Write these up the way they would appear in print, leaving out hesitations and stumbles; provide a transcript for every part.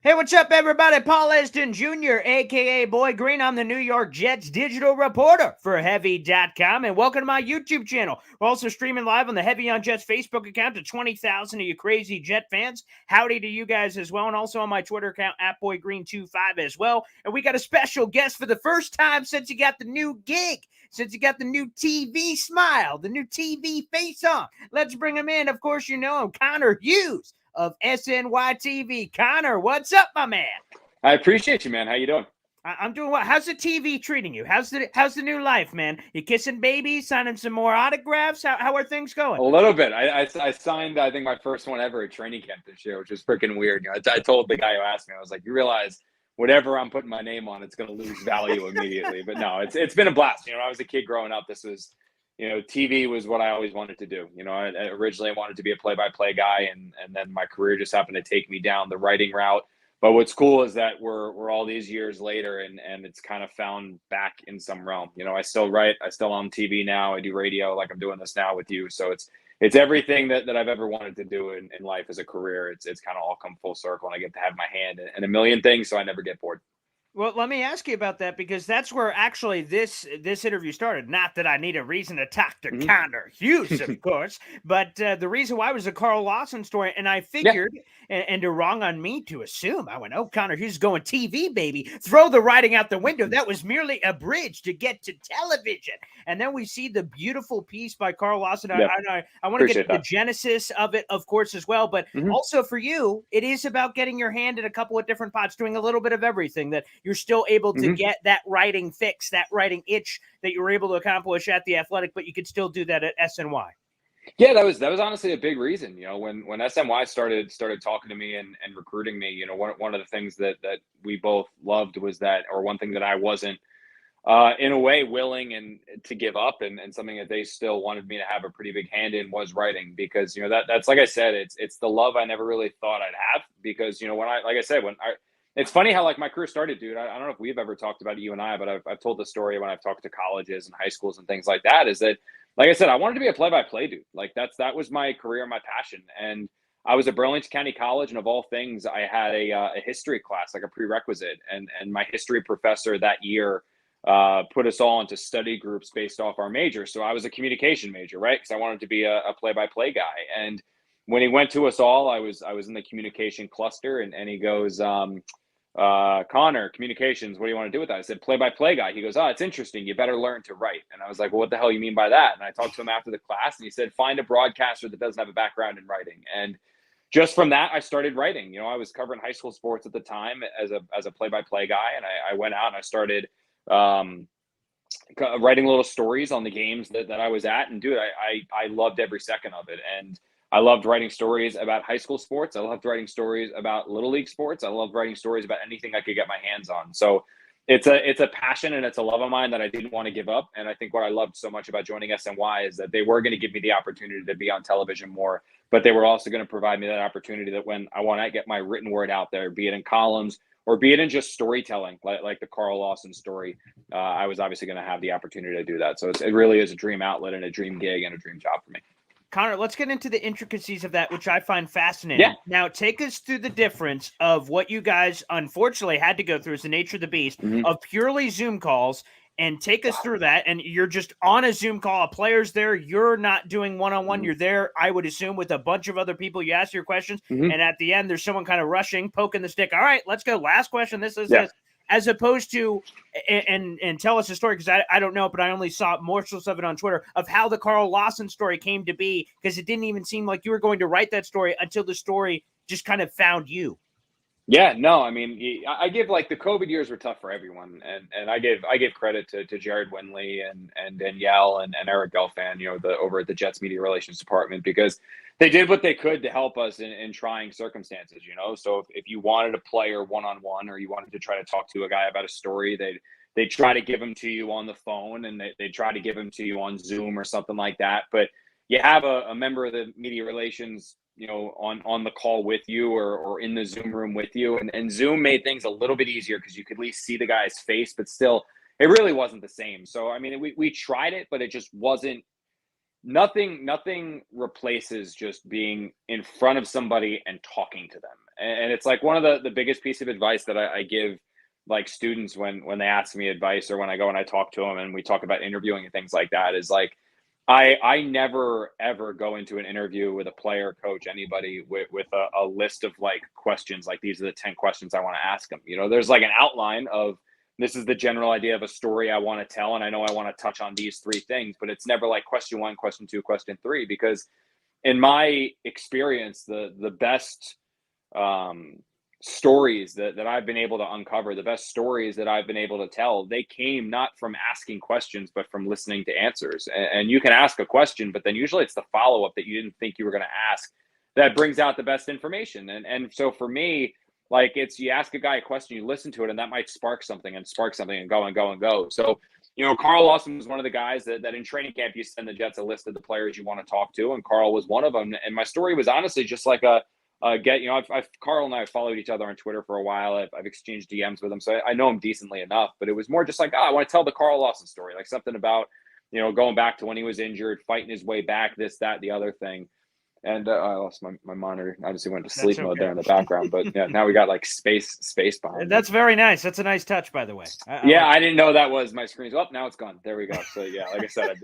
Hey, what's up, everybody? Paul Eston Jr., a.k.a. Boy Green. I'm the New York Jets digital reporter for Heavy.com, and welcome to my YouTube channel. We're also streaming live on the Heavy on Jets Facebook account to 20,000 of you crazy Jet fans. Howdy to you guys as well, and also on my Twitter account, @BoyGreen25 as well. And we got a special guest for the first time since he got the new gig, since he got the new TV smile, the new TV face on. Let's bring him in. Of course, you know him, Connor Hughes of SNY TV. Connor, what's up, my man? I appreciate you, man. How you doing? I'm doing well. How's the TV treating you? How's the new life, man? You kissing babies, signing some more autographs? How are things going? A little bit. I signed, I think, my first one ever at training camp this year, which was freaking weird. You know, I told the guy who asked me, I was like, you realize whatever I'm putting my name on, it's going to lose value immediately. But no, it's been a blast. You know, I was a kid growing up. This was, you know, TV was what I always wanted to do. You know, I originally wanted to be a play-by-play guy, and then my career just happened to take me down the writing route. But what's cool is that we're all these years later, and it's kind of found back in some realm. You know, I still write, I still on TV now, I do radio like I'm doing this now with you. So it's everything that I've ever wanted to do in life as a career. It's kind of all come full circle, and I get to have my hand in a million things, so I never get bored. Well, let me ask you about that, because that's where actually this interview started. Not that I need a reason to talk to Connor Hughes, of course, but the reason why was the Carl Lawson story. And I figured, and they're wrong on me to assume, I went, oh, Connor Hughes is going TV, baby. Throw the writing out the window. That was merely a bridge to get to television. And then we see the beautiful piece by Carl Lawson. I want to get the genesis of it, of course, as well. But also for you, it is about getting your hand in a couple of different pots, doing a little bit of everything, that you're still able to get that writing fix, that writing itch that you were able to accomplish at The Athletic, but you could still do that at SNY. Yeah, that was honestly a big reason. You know, when SNY started talking to me and recruiting me, you know, one of the things that we both loved was that, or one thing that I wasn't in a way willing and to give up, and something that they still wanted me to have a pretty big hand in, was writing. Because, you know, that's like I said, it's the love I never really thought I'd have. Because, you know, it's funny how, like, my career started, dude. I don't know if we've ever talked about it, you and I, but I've told the story when I've talked to colleges and high schools and things like that, is that, like I said, I wanted to be a play-by-play dude. Like, that was my career, my passion. And I was at Burlington County College, and of all things, I had a history class, like a prerequisite. And my history professor that year put us all into study groups based off our major. So I was a communication major, right? Because I wanted to be a play-by-play guy. And when he went to us all, I was in the communication cluster, and he goes, Connor, communications, what do you want to do with that? I said, play-by-play guy. He goes, oh, it's interesting. You better learn to write. And I was like, well, what the hell you mean by that? And I talked to him after the class, and he said, find a broadcaster that doesn't have a background in writing. And just from that, I started writing. You know, I was covering high school sports at the time as a play-by-play guy. And I went out and I started writing little stories on the games that I was at. And dude, I loved every second of it. And I loved writing stories about high school sports. I loved writing stories about little league sports. I loved writing stories about anything I could get my hands on. So it's a passion, and it's a love of mine that I didn't want to give up. And I think what I loved so much about joining SNY is that they were going to give me the opportunity to be on television more, but they were also going to provide me that opportunity that when I want to get my written word out there, be it in columns or be it in just storytelling, like the Carl Lawson story, I was obviously going to have the opportunity to do that. So it really is a dream outlet and a dream gig and a dream job for me. Connor, let's get into the intricacies of that, which I find fascinating. Yeah. Now, take us through the difference of what you guys unfortunately had to go through, as the nature of the beast, of purely Zoom calls, and take us through that. And you're just on a Zoom call, a player's there, you're not doing one-on-one, you're there, I would assume, with a bunch of other people. You ask your questions, and at the end, there's someone kind of rushing, poking the stick. All right, let's go. Last question. This. As opposed to, and tell us a story, because I don't know, but I only saw morsels of it on Twitter, of how the Carl Lawson story came to be, because it didn't even seem like you were going to write that story until the story just kind of found you. Yeah, no, I mean, I give, like, the COVID years were tough for everyone, and I give credit to Jared Winley and Danielle and Eric Gelfand, you know, over at the Jets Media Relations Department, because they did what they could to help us in trying circumstances, you know. So if you wanted a player one-on-one, or you wanted to try to talk to a guy about a story, they'd try to give them to you on the phone, and they try to give them to you on Zoom or something like that. But you have a member of the media relations, you know, on the call with you, or in the Zoom room with you. And Zoom made things a little bit easier because you could at least see the guy's face, but still, it really wasn't the same. So, I mean, we tried it, but it just wasn't nothing replaces just being in front of somebody and talking to them. And it's like one of the biggest piece of advice that I give like students when they ask me advice, or when I go and I talk to them and we talk about interviewing and things like that, is like, I never ever go into an interview with a player, coach, anybody with a list of like questions, like these are the 10 questions I want to ask them. You know, there's like an outline of, this is the general idea of a story I want to tell, and I know I want to touch on these 3 things, but it's never like question 1, question 2, question 3, because in my experience, the best stories that I've been able to uncover, the best stories that I've been able to tell, they came not from asking questions, but from listening to answers. And you can ask a question, but then usually it's the follow-up that you didn't think you were going to ask that brings out the best information. And so for me, like, it's, you ask a guy a question, you listen to it, and that might spark something and go and go and go. So, you know, Carl Lawson was one of the guys that in training camp, you send the Jets a list of the players you want to talk to, and Carl was one of them. And my story was honestly just like Carl and I followed each other on Twitter for a while. I've exchanged DMs with him, so I know him decently enough. But it was more just like, I want to tell the Carl Lawson story, like something about, you know, going back to when he was injured, fighting his way back, this, that, the other thing. And I lost my monitor. I obviously went to sleep mode there in the background, but yeah, now we got like space behind. That's very nice. That's a nice touch, by the way. I didn't know that was my screen. Oh, now it's gone. There we go. So yeah, like I said,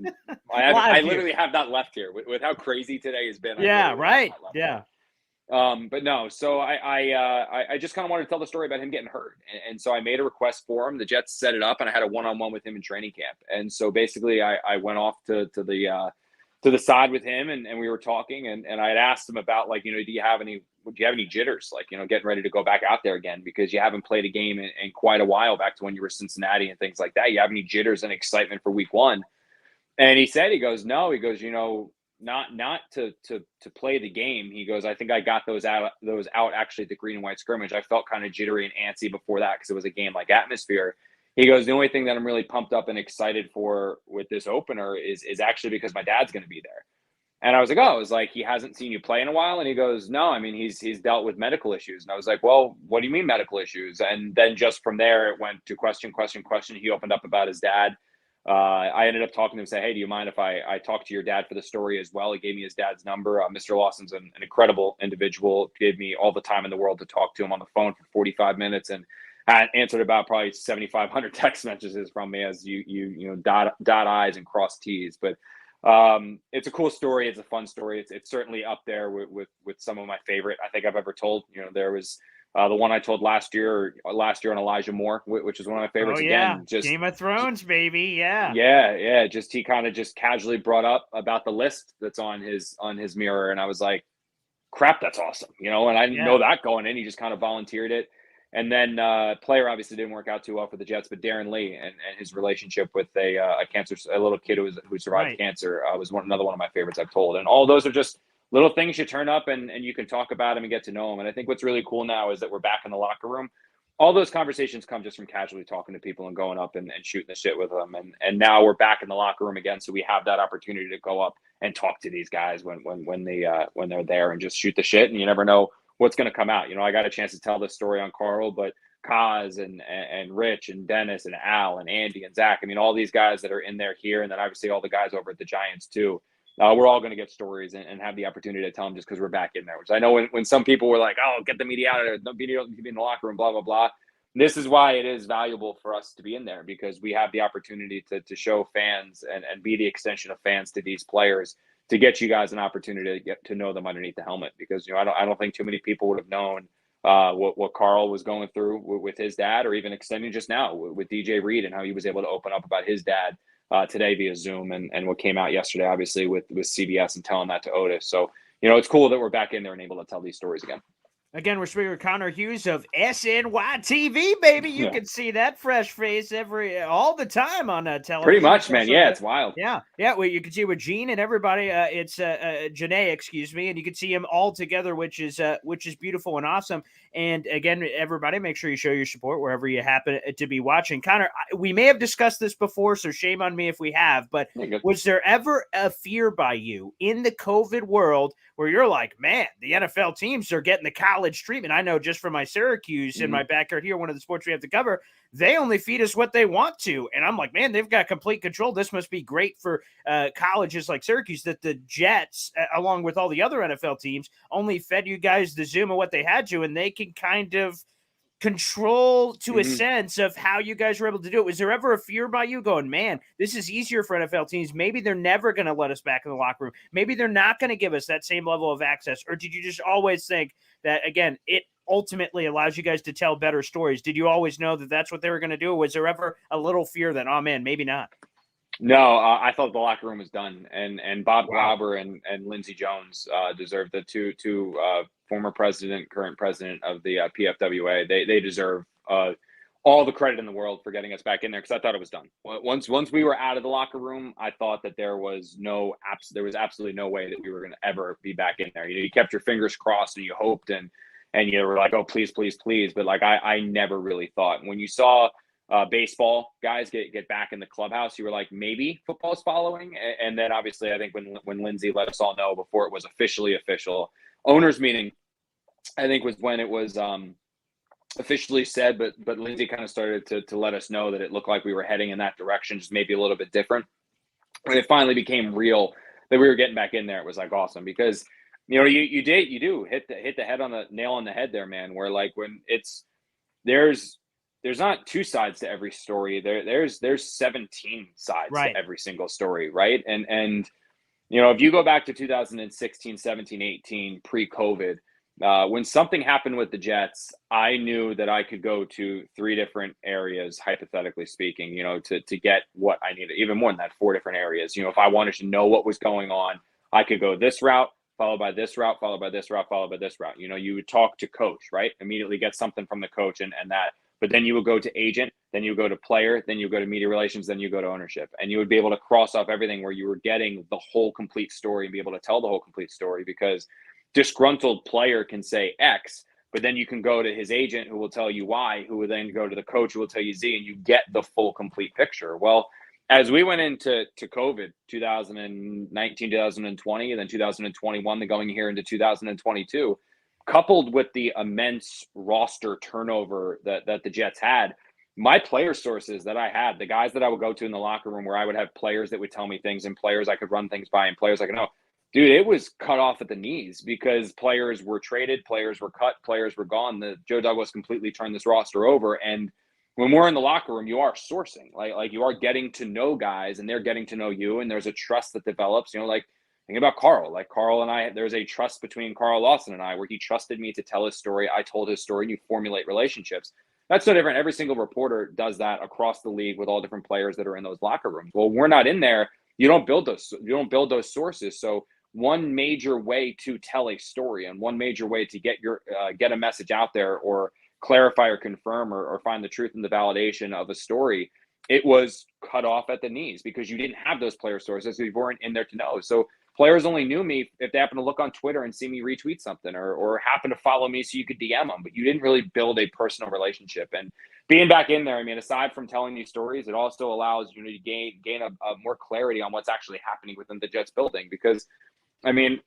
I literally have that left here with how crazy today has been. Yeah, right. Yeah. But no, so I just kind of wanted to tell the story about him getting hurt. And so I made a request for him. The Jets set it up, and I had a one-on-one with him in training camp. And so basically I went off to the side with him, and we were talking, and I had asked him about, like, you know, do you have any jitters, like, you know, getting ready to go back out there again, because you haven't played a game in quite a while, back to when you were Cincinnati and things like that. You have any jitters and excitement for week 1? And he goes, no, he goes, you know, not to play the game. He goes, I think I got those out actually at the green and white scrimmage. I felt kind of jittery and antsy before that because it was a game like atmosphere. He goes, the only thing that I'm really pumped up and excited for with this opener is actually because my dad's going to be there. And I was like, oh, I was like, he hasn't seen you play in a while? And he goes, no, I mean, he's dealt with medical issues. And I was like, well, what do you mean medical issues? And then just from there, it went to question. He opened up about his dad. I ended up talking to him and say, hey, do you mind if I talk to your dad for the story as well? He gave me his dad's number. Mr. Lawson's an incredible individual. Gave me all the time in the world to talk to him on the phone for 45 minutes. And I answered about probably 7,500 text messages from me as you know, dot I's and cross T's. But it's a cool story. It's a fun story. It's certainly up there with some of my favorite I think I've ever told. You know, there was the one I told last year on Elijah Moore, which is one of my favorites. Oh, yeah. Again, just Game of Thrones, baby. Yeah. Yeah. Just, he kind of just casually brought up about the list that's on his mirror. And I was like, crap, that's awesome. You know, and I didn't know that going in. He just kind of volunteered it. And then player obviously didn't work out too well for the Jets, but Darren Lee and his relationship with a little kid who survived cancer was another one of my favorites I've told. And all those are just little things you turn up and you can talk about them and get to know them. And I think what's really cool now is that we're back in the locker room. All those conversations come just from casually talking to people and going up and shooting the shit with them. And now we're back in the locker room again, so we have that opportunity to go up and talk to these guys when they're there and just shoot the shit. And you never know what's going to come out. You know, I got a chance to tell this story on Carl, but Kaz and Rich and Dennis and Al and Andy and Zach, I mean, all these guys that are in there here, and then obviously all the guys over at the Giants too. We're all going to get stories and have the opportunity to tell them just because we're back in there. Which I know when some people were like, oh, get the media out of there, the media don't need to be in the locker room, blah, blah, blah. This is why it is valuable for us to be in there, because we have the opportunity to show fans and be the extension of fans to these players, to get you guys an opportunity to get to know them underneath the helmet. Because, you know, I don't think too many people would have known what Carl was going through with his dad, or even extending just now with DJ Reed and how he was able to open up about his dad today via Zoom, and what came out yesterday, obviously with CBS and telling that to Otis. So, you know, it's cool that we're back in there and able to tell these stories again. Again, we're speaking with Connor Hughes of SNY TV, baby. You can see that fresh face all the time on television. Pretty much, man. Yeah, it's wild. Yeah. Well, you can see with Gene and everybody. It's Janae, excuse me, and you can see them all together, which is beautiful and awesome. And again, everybody, make sure you show your support wherever you happen to be watching. Connor, we may have discussed this before, so shame on me if we have. But was there ever a fear by you in the COVID world where you're like, man, the NFL teams are getting the college college treatment. I know just from my Syracuse in my Mhm. backyard here, one of the sports we have to cover, they only feed us what they want to. And I'm like, man, they've got complete control. This must be great for colleges like Syracuse that the Jets, along with all the other NFL teams, only fed you guys the Zoom of what they had to, and they can kind of control to a Mhm. sense of how you guys were able to do it. Was there ever a fear by you going, man, this is easier for NFL teams? Maybe they're never going to let us back in the locker room. Maybe they're not going to give us that same level of access. Or did you just always think that, again, it ultimately allows you guys to tell better stories? Did you always know that that's what they were going to do? Or was there ever a little fear that, oh man, maybe not? No, I thought the locker room was done, and Bob Wow. Glauber and Lindsey Jones deserve the two former president, current president of the PFWA. They deserve all the credit in the world for getting us back in there, because I thought it was done. Once we were out of the locker room, I thought that there was absolutely no way that we were going to ever be back in there. You kept your fingers crossed and you hoped, and you were like, oh, please, please, please. But like I never really thought. When you saw baseball guys get back in the clubhouse, you were like, maybe football's following. And then obviously, I think when Lindsay let us all know before it was officially official, owners meeting, I think was when it was officially said. But Lindsay kind of started to let us know that it looked like we were heading in that direction, just maybe a little bit different. When it finally became real that we were getting back in there, it was like awesome, because you do hit the head on the nail on the head there, man. Where like when it's there's not two sides to every story. There's 17 sides to Right. every single story, right? And if you go back to 2016, 17, 18, pre-COVID, when something happened with the Jets, I knew that I could go to three different areas, hypothetically speaking, to get what I needed, even more than that, four different areas. If I wanted to know what was going on, I could go this route, followed by this route, followed by this route, followed by this route. You would talk to coach, right? Immediately get something from the coach and that. But then you would go to agent, then you go to player, then you go to media relations, then you go to ownership. And you would be able to cross off everything where you were getting the whole complete story and be able to tell the whole complete story, because disgruntled player can say X, but then you can go to his agent who will tell you Y, who will then go to the coach who will tell you Z, and you get the full complete picture. Well, as we went into COVID 2019, 2020, and then 2021, then going here into 2022, coupled with the immense roster turnover that the Jets had, my player sources that I had, the guys that I would go to in the locker room, where I would have players that would tell me things and players I could run things by and players I could know, dude, it was cut off at the knees, because players were traded, players were cut, players were gone. The Joe Douglas completely turned this roster over. And when we're in the locker room, you are sourcing, like you are getting to know guys, and they're getting to know you, and there's a trust that develops. Like think about Carl. Like Carl and I, there's a trust between Carl Lawson and I, where he trusted me to tell his story. I told his story, and you formulate relationships. That's no different. Every single reporter does that across the league with all different players that are in those locker rooms. Well, we're not in there. You don't build those sources. So one major way to tell a story, and one major way to get a message out there, or clarify or confirm or find the truth and the validation of a story, it was cut off at the knees, because you didn't have those player sources. You weren't in there to know. So players only knew me if they happen to look on Twitter and see me retweet something, or happen to follow me so you could DM them, but you didn't really build a personal relationship. And being back in there, I mean, aside from telling these stories, it also allows you to gain a more clarity on what's actually happening within the Jets building. Because I mean,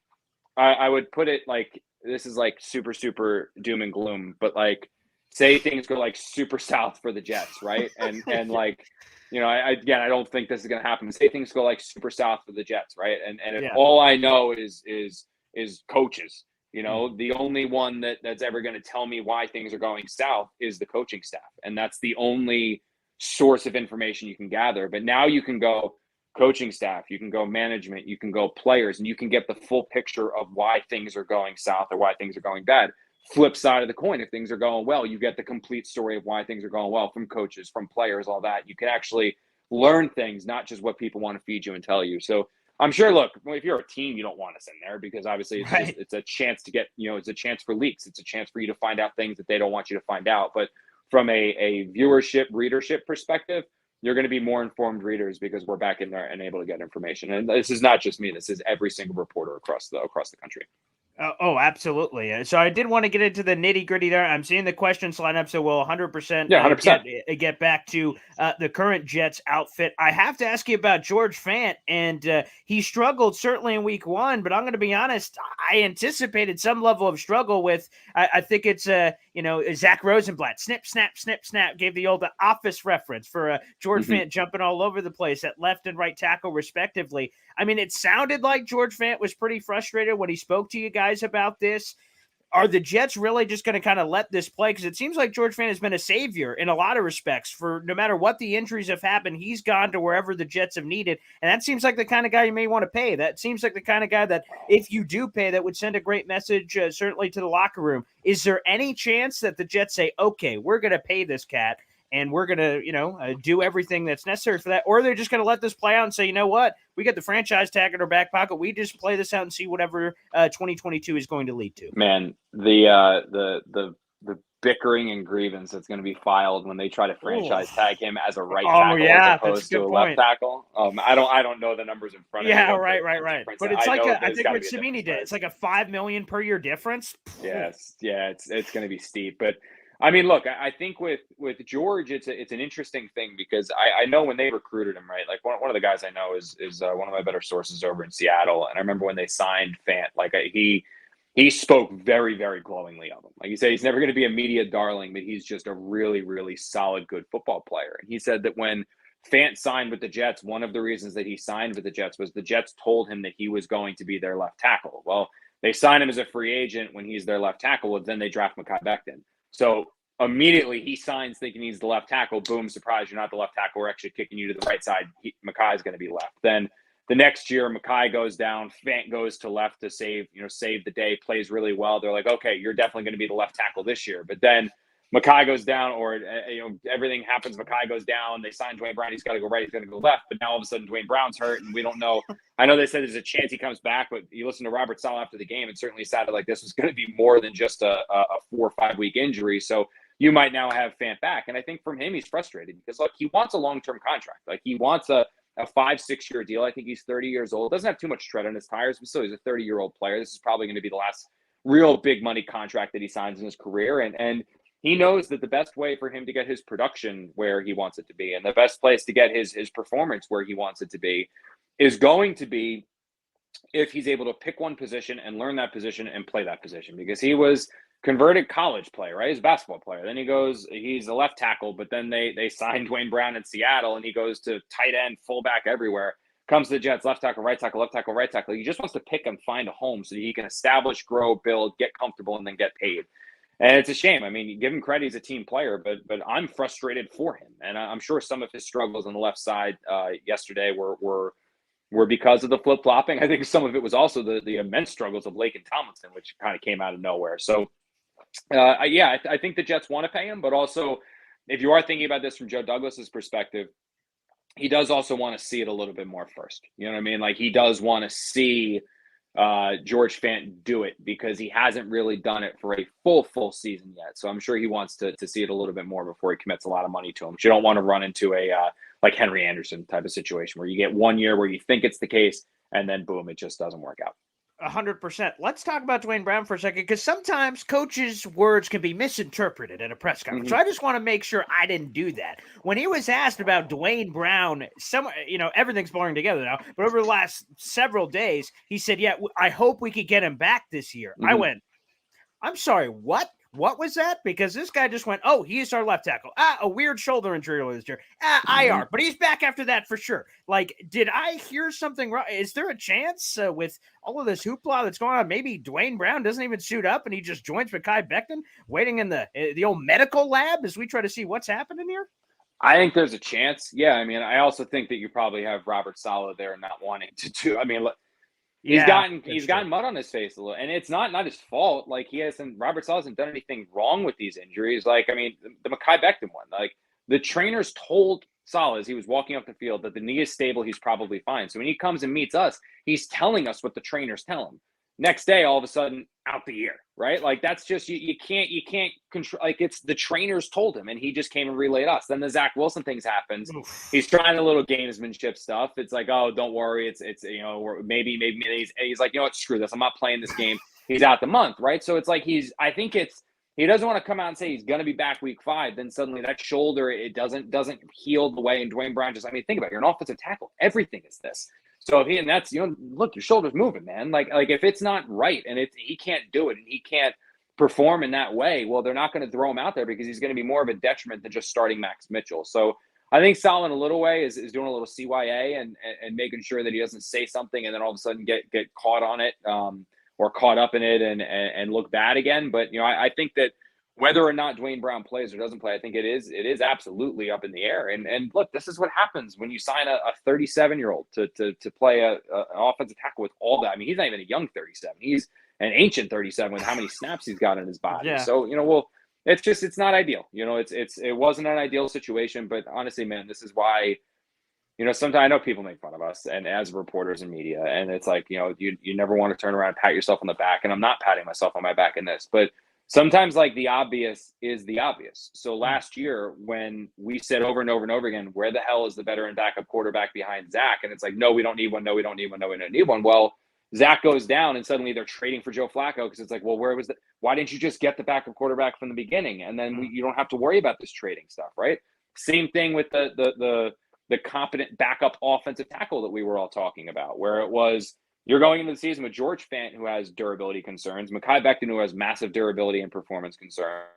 I would put it like, this is like super, super doom and gloom, but like, say things go like super south for the Jets, right? And like, again, I don't think this is gonna happen. Say things go like super south for the Jets, right? And if Yeah. all I know is coaches, Mhm. the only one that's ever gonna tell me why things are going south is the coaching staff, and that's the only source of information you can gather. But now you can go coaching staff, you can go management, you can go players, and you can get the full picture of why things are going south or why things are going bad. Flip side of the coin, if things are going well, you get the complete story of why things are going well from coaches, from players, all that. You can actually learn things, not just what people want to feed you and tell you. So I'm sure, look, if you're a team, you don't want us in there, because obviously Right. it's a chance to get, it's a chance for leaks. It's a chance for you to find out things that they don't want you to find out. But from a viewership, readership perspective, you're going to be more informed readers, because we're back in there and able to get information. And this is not just me. This is every single reporter across the country. Oh, absolutely. So I did want to get into the nitty gritty there. I'm seeing the questions line up, so we'll 100% Yeah, 100%. get back to the current Jets outfit. I have to ask you about George Fant, and he struggled certainly in week one, but I'm going to be honest, I anticipated some level of struggle with, I think it's, Zach Rosenblatt, snip, snap, snip, snap, gave the old office reference for George Mm-hmm. Fant jumping all over the place at left and right tackle, respectively. I mean, it sounded like George Fant was pretty frustrated when he spoke to you guys about this. Are the Jets really just going to kind of let this play? Because it seems like George Fant has been a savior in a lot of respects. For no matter what the injuries have happened, he's gone to wherever the Jets have needed. And that seems like the kind of guy you may want to pay. That seems like the kind of guy that, if you do pay, that would send a great message, certainly to the locker room. Is there any chance that the Jets say, okay, we're going to pay this cat, and we're going to, do everything that's necessary for that? Or they're just going to let this play out and say, you know what? We got the franchise tag in our back pocket. We just play this out and see whatever 2022 is going to lead to. Man, the bickering and grievance that's going to be filed when they try to franchise tag him as a right Oh tackle as yeah, that's a opposed to good a left point. tackle. I don't know the numbers in front of me. Yeah, What the right. difference But is. it's I like know I there's think got to what be a Samini difference, did. but It's like a $5 million per year difference. it's going to be steep. But I mean, look, I think with George, it's an interesting thing because I know when they recruited him, right? Like one of the guys I know is one of my better sources over in Seattle, and I remember when they signed Fant, like he spoke very, very glowingly of him. Like you said, he's never going to be a media darling, but he's just a really, really solid, good football player. And he said that when Fant signed with the Jets, one of the reasons that he signed with the Jets was the Jets told him that he was going to be their left tackle. Well, they sign him as a free agent when he's their left tackle. Well, then they draft Mekhi Becton. So immediately he signs thinking he's the left tackle. Boom, surprise, you're not the left tackle. We're actually kicking you to the right side. Mekhi is going to be left. Then the next year, Mekhi goes down. Fant goes to left to save the day. Plays really well. They're like, okay, you're definitely going to be the left tackle this year. But then Mekhi goes down, or everything happens. Mekhi goes down. They sign Duane Brown. He's got to go right. He's going to go left. But now all of a sudden, Duane Brown's hurt, and we don't know. I know they said there's a chance he comes back, but you listen to Robert Saleh after the game, it certainly sounded like this was going to be more than just a 4 or 5 week injury. So you might now have Fant back. And I think from him, he's frustrated because look, he wants a long-term contract. Like he wants a 5-6 year deal. I think he's 30 years old. Doesn't have too much tread on his tires, but still he's a 30-year-old player. This is probably going to be the last real big money contract that he signs in his career. And he knows that the best way for him to get his production where he wants it to be, and the best place to get his performance where he wants it to be, is going to be if he's able to pick one position and learn that position and play that position. Because he was converted college player, right? He's a basketball player. Then he's a left tackle, but then they signed Duane Brown in Seattle and he goes to tight end, fullback, everywhere. Comes to the Jets, left tackle, right tackle, left tackle, right tackle. He just wants to pick and find a home so that he can establish, grow, build, get comfortable, and then get paid. And it's a shame. I mean, you give him credit; he's a team player, but I'm frustrated for him, and I'm sure some of his struggles on the left side yesterday were because of the flip flopping. I think some of it was also the immense struggles of Laken Tomlinson, which kind of came out of nowhere. So, I think the Jets want to pay him, but also if you are thinking about this from Joe Douglas's perspective, he does also want to see it a little bit more first. You know what I mean? Like he does want to see George Fant do it because he hasn't really done it for a full season yet. So I'm sure he wants to see it a little bit more before he commits a lot of money to him. But you don't want to run into a like Henry Anderson type of situation where you get 1 year where you think it's the case and then boom, it just doesn't work out. 100%. Let's talk about Duane Brown for a second, because sometimes coaches' words can be misinterpreted in a press conference. So I just want to make sure I didn't do that. When he was asked about Duane Brown, everything's blurring together now, but over the last several days, he said, yeah, I hope we could get him back this year. I went, I'm sorry, what? What was that? Because this guy just went, oh, he's our left tackle. A weird shoulder injury earlier this year. IR, but he's back after that for sure. Like, did I hear something wrong? Is there a chance with all of this hoopla that's going on, maybe Duane Brown doesn't even suit up and he just joins Mekhi Becton waiting in the old medical lab as we try to see what's happening here? I think there's a chance. Yeah, I mean, I also think that you probably have Robert Saleh there not wanting to do. I mean, he's gotten mud on his face a little, and it's not his fault. Like Robert Saleh hasn't done anything wrong with these injuries. Like, I mean, the Mekhi Becton one, like the trainers told Saleh as he was walking off the field that the knee is stable, he's probably fine. So when he comes and meets us, he's telling us what the trainers tell him. Next day, all of a sudden, out the year, right? Like that's just you can't control. Like it's the trainers told him, and he just came and relayed us. Then the Zach Wilson things happens. Oof. He's trying a little gamesmanship stuff. It's like, oh, don't worry, it's maybe he's like, you know what, screw this, I'm not playing this game. he's out the month, right? So it's like he doesn't want to come out and say he's going to be back week 5. Then suddenly that shoulder, it doesn't heal the way. And Duane Brown think about it. You're an offensive tackle. Everything is this. So if that's, look, your shoulder's moving, man. Like if it's not right and he can't do it and he can't perform in that way, well, they're not going to throw him out there because he's going to be more of a detriment than just starting Max Mitchell. So I think Saleh in a little way is doing a little CYA and making sure that he doesn't say something and then all of a sudden get caught on it or caught up in it and look bad again. But, I think that whether or not Duane Brown plays or doesn't play, I think it is absolutely up in the air. And look, this is what happens when you sign a 37-year-old to play an offensive tackle with all that. I mean, he's not even a young 37. He's an ancient 37 with how many snaps he's got in his body. Yeah. So, it's not ideal. It wasn't an ideal situation, but honestly, man, this is why, sometimes I know people make fun of us and as reporters and media, and it's like, you never want to turn around and pat yourself on the back. And I'm not patting myself on my back in this, but sometimes like the obvious is the obvious. So last year when we said over and over and over again, where the hell is the veteran backup quarterback behind Zach? And it's like, no, we don't need one. No, we don't need one. No, we don't need one. Well, Zach goes down and suddenly they're trading for Joe Flacco because it's like, well, why didn't you just get the backup quarterback from the beginning? And then you don't have to worry about this trading stuff, right? Same thing with the competent backup offensive tackle that we were all talking about, where it was, you're going into the season with George Fant, who has durability concerns, Mekhi Becton, who has massive durability and performance concerns.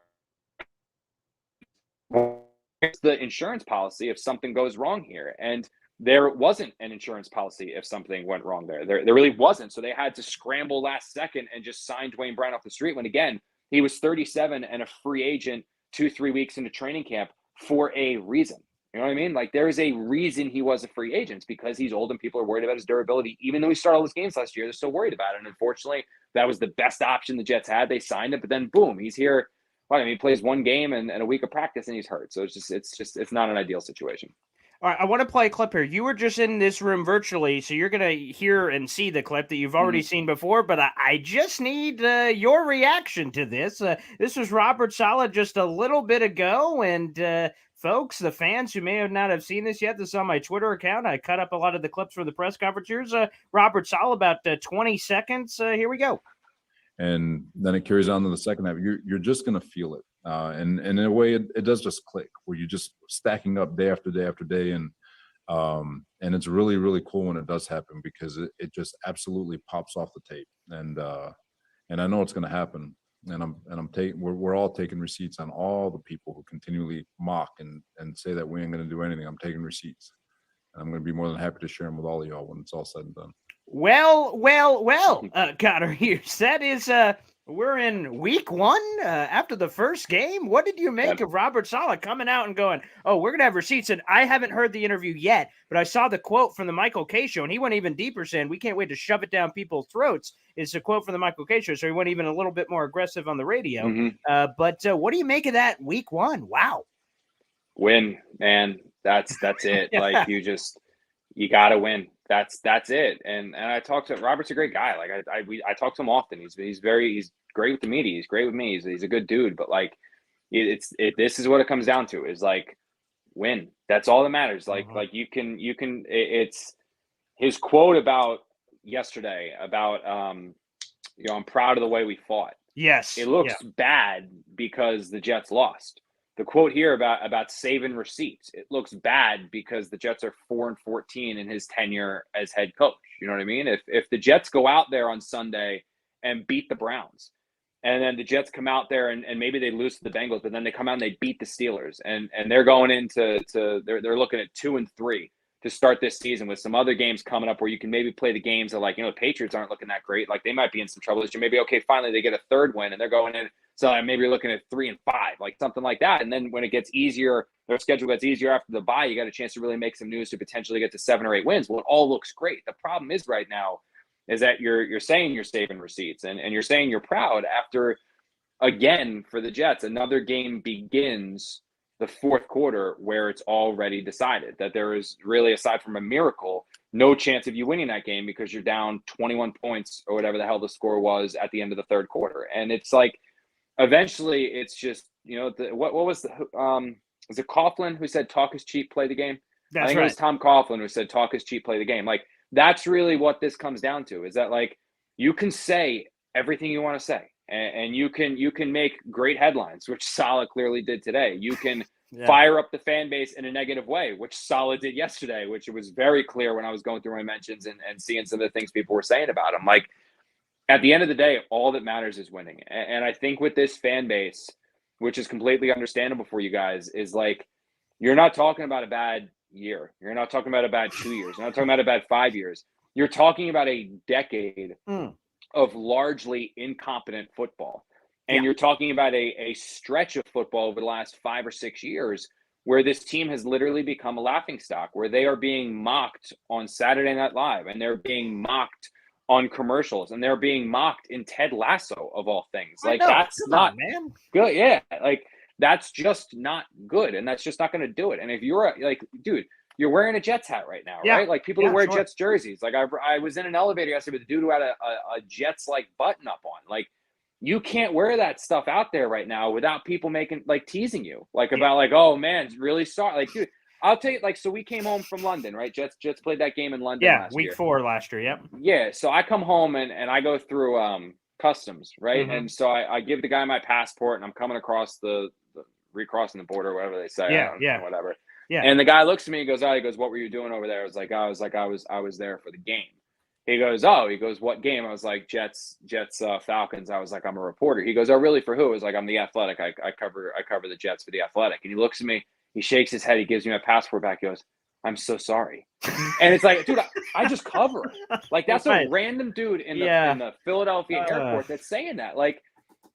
Where's the insurance policy if something goes wrong here? And there wasn't an insurance policy if something went wrong there. There really wasn't. So they had to scramble last second and just sign Duane Brown off the street when, again, he was 37 and a free agent 2-3 weeks into training camp for a reason. You know what I mean? Like, there is a reason he was a free agent. It's because he's old and people are worried about his durability. Even though he started all his games last year, they're still worried about it. And unfortunately, that was the best option the Jets had. They signed it, but then boom, he's here. Well, I mean, he plays one game and a week of practice and he's hurt. So it's not an ideal situation. All right, I want to play a clip here. You were just in this room virtually, so you're going to hear and see the clip that you've already seen before, but I just need your reaction to this. This was Robert Saleh just a little bit ago, and folks, the fans who may not have seen this yet, this is on my Twitter account. I cut up a lot of the clips for the press conference. Here's Robert Saleh, about 20 seconds. Here we go. And then it carries on to the second half. You're just going to feel it. And in a way, it does just click, where you're just stacking up day after day after day. And it's really, really cool when it does happen, because it just absolutely pops off the tape. And I know it's going to happen. And we're all taking receipts on all the people who continually mock and say that we ain't going to do anything. I'm taking receipts. And I'm going to be more than happy to share them with all of y'all when it's all said and done. Well, Connor Hughes, that is, we're in week 1 after the first game. What did you make of Robert Saleh coming out and going, oh, we're going to have receipts? And I haven't heard the interview yet, but I saw the quote from the Michael Kay show, and he went even deeper, saying we can't wait to shove it down people's throats. It's a quote from the Michael Kay show, so he went even a little bit more aggressive on the radio. But what do you make of that week 1? Wow. Win, man. That's it. Like, you got to win. That's it. And I talked to Robert's a great guy. Like I talk to him often. He's great with the media. He's great with me. He's a good dude. But like, this is what it comes down to, is like, win. That's all that matters. Like it's his quote about yesterday about I'm proud of the way we fought. Yes. It looks bad because the Jets lost. The quote here about saving receipts, it looks bad because the Jets are 4-14 in his tenure as head coach. You know what I mean? If the Jets go out there on Sunday and beat the Browns, and then the Jets come out there and maybe they lose to the Bengals, but then they come out and they beat the Steelers, and they're going into they're looking at 2-3 to start this season, with some other games coming up where you can maybe play the games that, like, the Patriots aren't looking that great. Like, they might be in some trouble this year. Maybe, okay, finally they get a third win and they're going in. So maybe you're looking at 3-5, like something like that. And then when it gets easier, their schedule gets easier after the bye, you got a chance to really make some news to potentially get to 7 or 8 wins. Well, it all looks great. The problem is right now is that you're saying you're saving receipts and you're saying you're proud after, again, for the Jets, another game begins the fourth quarter where it's already decided that there is really, aside from a miracle, no chance of you winning that game because you're down 21 points or whatever the hell the score was at the end of the third quarter. And it's like, eventually it's just, what was was it Coughlin who said talk is cheap, play the game? I think it was Tom Coughlin who said talk is cheap, play the game. Like, that's really what this comes down to, is that, like, you can say everything you want to say. And you can make great headlines, which Saleh clearly did today. You can fire up the fan base in a negative way, which Saleh did yesterday, which it was very clear when I was going through my mentions and seeing some of the things people were saying about him. Like, at the end of the day, all that matters is winning. And I think with this fan base, which is completely understandable for you guys, is like, you're not talking about a bad year. You're not talking about a bad 2 years. You're not talking about a bad 5 years. You're talking about a decade of largely incompetent football. And you're talking about a stretch of football over the last 5 or 6 years where this team has literally become a laughingstock, where they are being mocked on Saturday Night Live, and they're being mocked on commercials, and they're being mocked in Ted Lasso, of all things. Like, that's not good. Yeah. Like, that's just not good. And that's just not going to do it. And if you're like, dude, you're wearing a Jets hat right now, right? Like, people who wear Jets jerseys. Like, I was in an elevator yesterday with a dude who had a Jets like button up on. Like, you can't wear that stuff out there right now without people teasing you, like, about like, oh man, really sorry. Like, dude, I'll tell you, like, so we came home from London, right? Jets played that game in London last week year. 4 last year. Yep. Yeah. So I come home and I go through customs, right? And so I give the guy my passport, and I'm coming across recrossing the border, whatever they say. Whatever. Yeah. And the guy looks at me and goes, what were you doing over there? I was like, I was there for the game. He goes, what game? I was like, Jets, Falcons. I was like, I'm a reporter. He goes, oh, really? For who? I was like, I'm the Athletic. I cover the Jets for the Athletic. And he looks at me, he shakes his head, he gives me my passport back. He goes, I'm so sorry. And it's like, dude, I just cover. Like, that's a random dude in the Philadelphia airport that's saying that. Like,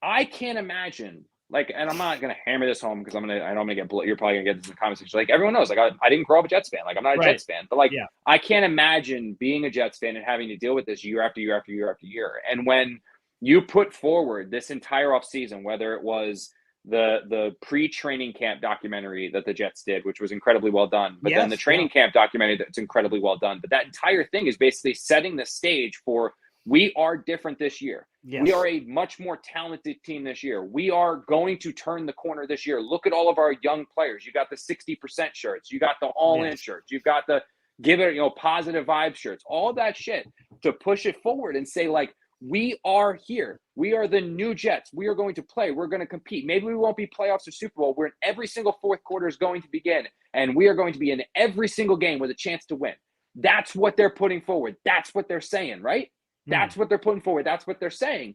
I can't imagine. Like, and I'm not gonna hammer this home because I know I'm gonna get. You're probably gonna get this in the comment section. Like, everyone knows, like, I didn't grow up a Jets fan. Like, I'm not a Jets fan, but like, I can't imagine being a Jets fan and having to deal with this year after year after year after year. And when you put forward this entire offseason, whether it was the pre-training camp documentary that the Jets did, which was incredibly well done, but then the training camp documentary that's incredibly well done. But that entire thing is basically setting the stage for, we are different this year. Yes. We are a much more talented team this year. We are going to turn the corner this year. Look at all of our young players. You got the 60% shirts. You got the all-in shirts. You've got the give it, positive vibe shirts. All that shit to push it forward and say, like, we are here. We are the new Jets. We are going to play. We're going to compete. Maybe we won't be playoffs or Super Bowl. We're in every single fourth quarter is going to begin, and we are going to be in every single game with a chance to win. That's what they're putting forward. That's what they're saying, right? That's what they're putting forward. That's what they're saying.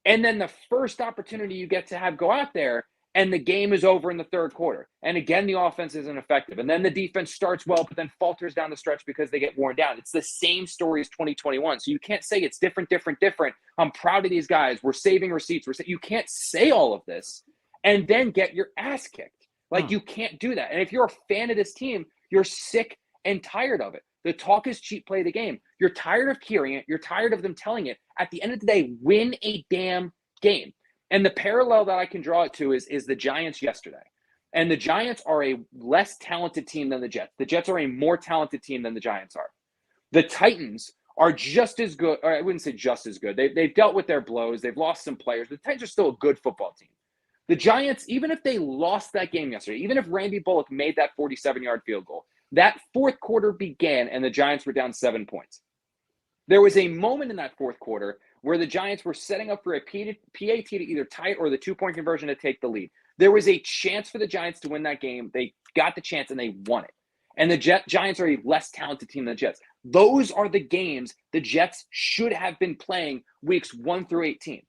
And then the first opportunity you get to have go out there, and the game is over in the third quarter. And again, the offense isn't effective. And then the defense starts well, but then falters down the stretch because they get worn down. It's the same story as 2021. So you can't say it's different. I'm proud of these guys. We're saving receipts. You can't say all of this and then get your ass kicked. Like, you can't do that. And if you're a fan of this team, you're sick and tired of it. The talk is cheap, play the game. You're tired of hearing it. You're tired of them telling it. At the end of the day, win a damn game. And the parallel that I can draw it to is the Giants yesterday. And the Giants are a less talented team than the Jets. The Jets are a more talented team than the Giants are. The Titans are just as good, or I wouldn't say just as good. They've dealt with their blows. They've lost some players. The Titans are still a good football team. The Giants, even if they lost that game yesterday, even if Randy Bullock made that 47-yard field goal, that fourth quarter began and the Giants were down 7 points. There was a moment in that fourth quarter where the Giants were setting up for a PAT to either tie it or the two-point conversion to take the lead. There was a chance for the Giants to win that game. They got the chance and they won it. And the Giants are a less talented team than the Jets. Those are the games the Jets should have been playing weeks 1 through 18.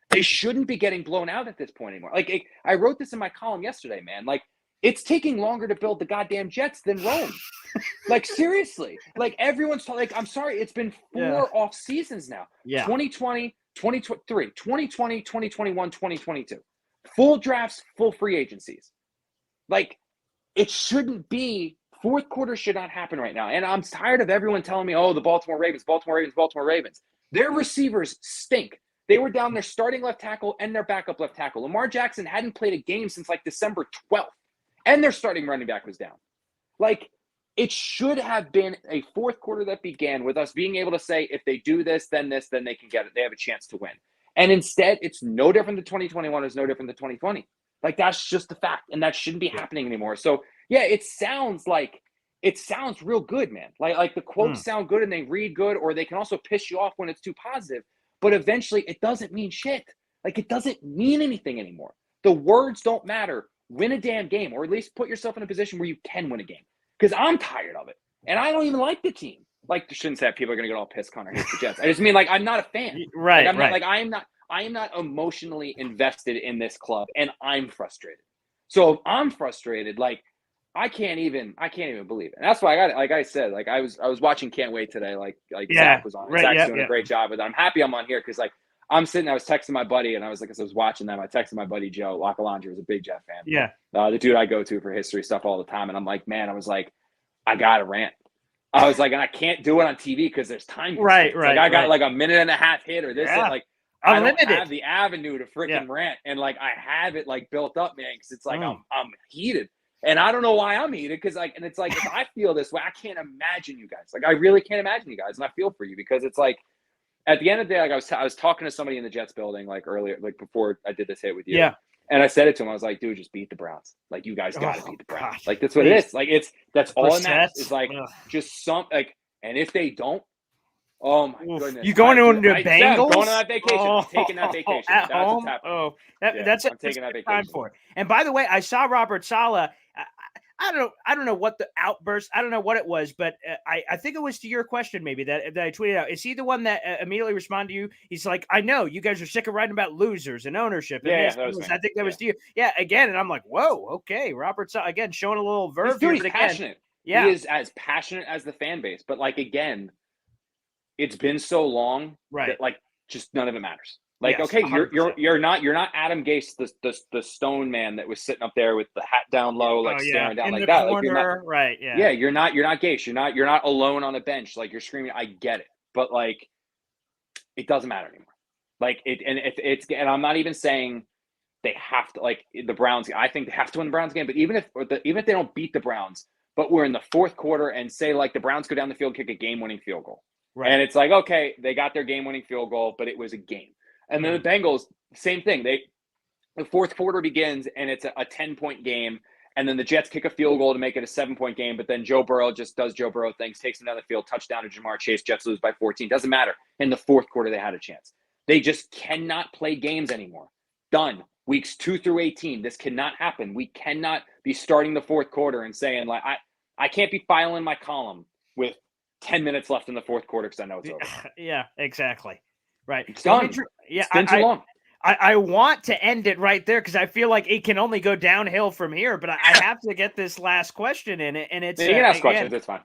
They shouldn't be getting blown out at this point anymore. Like, I wrote this in my column yesterday, man. Like, it's taking longer to build the goddamn Jets than Rome. Like, seriously. Like, everyone's like, I'm sorry, it's been 4 off seasons now. 2020, 2023, 2020, 2021, 2022. Full drafts, full free agencies. Like, it shouldn't be. Fourth quarter should not happen right now. And I'm tired of everyone telling me, oh, the Baltimore Ravens. Their receivers stink. They were down their starting left tackle and their backup left tackle. Lamar Jackson hadn't played a game since like December 12th. And their starting running back was down. Like, it should have been a fourth quarter that began with us being able to say, if they do this, then they can get it. They have a chance to win. And instead, it's no different than 2021. It's no different than 2020. Like, that's just the fact. And that shouldn't be happening anymore. So, yeah, it sounds real good, man. Like the quotes sound good and they read good, or they can also piss you off when it's too positive. but eventually it doesn't mean shit. Like, it doesn't mean anything anymore. The words don't matter. Win a damn game, or at least put yourself in a position where you can win a game. Because I'm tired of it. And I don't even like the team. Like, I shouldn't say that people are going to get all pissed. Connor hates the Jets. I just mean, like, I'm not a fan. Right, like, I'm right. Not, like, I am not emotionally invested in this club, and I'm frustrated. So if I'm frustrated, like, I can't even believe it. And that's why I got it. Like I said, like I was watching Can't Wait today. Like Zach was on. Right, Zach's doing a great job with it. I'm happy I'm on here because like I was texting my buddy, and I was like, as I was watching them, I texted my buddy Joe Lockalandra, who's a big Jet fan. Yeah. The dude I go to for history stuff all the time. And I'm like, man, I was like, I gotta rant. I was like, and I can't do it on TV because there's time. Right. Like I got like a minute and a half hit or this. Yeah. Like Unlimited. I don't have the avenue to freaking rant, and like I have it like built up, man, because it's like I'm heated. And I don't know why I'm heated because like, and it's like, if I feel this way, I can't imagine you guys. Like, I really can't imagine you guys. And I feel for you because it's like, at the end of the day, like I was talking to somebody in the Jets building, like earlier, like before I did this hit with you. Yeah. And I said it to him. I was like, dude, just beat the Browns. Like, you guys got to beat the Browns. God. Like, that's what it is. Like, that's all it matters. It's like, Ugh. just and if they don't, oh my goodness. You going to the Bengals? I'm going on that vacation. I'm taking that vacation. At That's home? what's happening. Oh, Yeah, that's I'm taking that vacation. Time for it. And by the way, I saw Robert Saleh. I don't know what the outburst. I don't know what it was, but I think it was to your question maybe that I tweeted out. Is he the one that immediately responded to you? He's like, I know you guys are sick of writing about losers and ownership. And yeah, that was I think that was to you. Yeah, again, and I'm like, whoa, okay, Robert Saleh again showing a little verve. Dude, he's passionate. Yeah, he is as passionate as the fan base. But like again, it's been so long that like just none of it matters. Like, yes, okay, 100%. you're not Adam Gase, the stone man that was sitting up there with the hat down low, like staring down in like the that. Corner, like, you're not, right? Yeah, yeah. You're not Gase. You're not alone on a bench. Like, you're screaming. I get it, but like, it doesn't matter anymore. Like and I'm not even saying they have to, like, the Browns. I think they have to win the Browns game. But even if they don't beat the Browns, but we're in the fourth quarter and say like the Browns go down the field, kick a game-winning field goal, right? And it's like, okay, they got their game-winning field goal, but it was a game. And then the Bengals, same thing. The fourth quarter begins and it's a 10-point game. And then the Jets kick a field goal to make it a 7-point game. But then Joe Burrow just does Joe Burrow things, takes him down the field, touchdown to Jamar Chase. Jets lose by 14. Doesn't matter. In the fourth quarter, they had a chance. They just cannot play games anymore. Done. Weeks 2 through 18. This cannot happen. We cannot be starting the fourth quarter and saying, like, I can't be filing my column with 10 minutes left in the fourth quarter because I know it's over. Yeah, exactly. Right. It's done. It's been too long. I want to end it right there because I feel like it can only go downhill from here, but I have to get this last question in it. And it's you can ask questions. It's fine.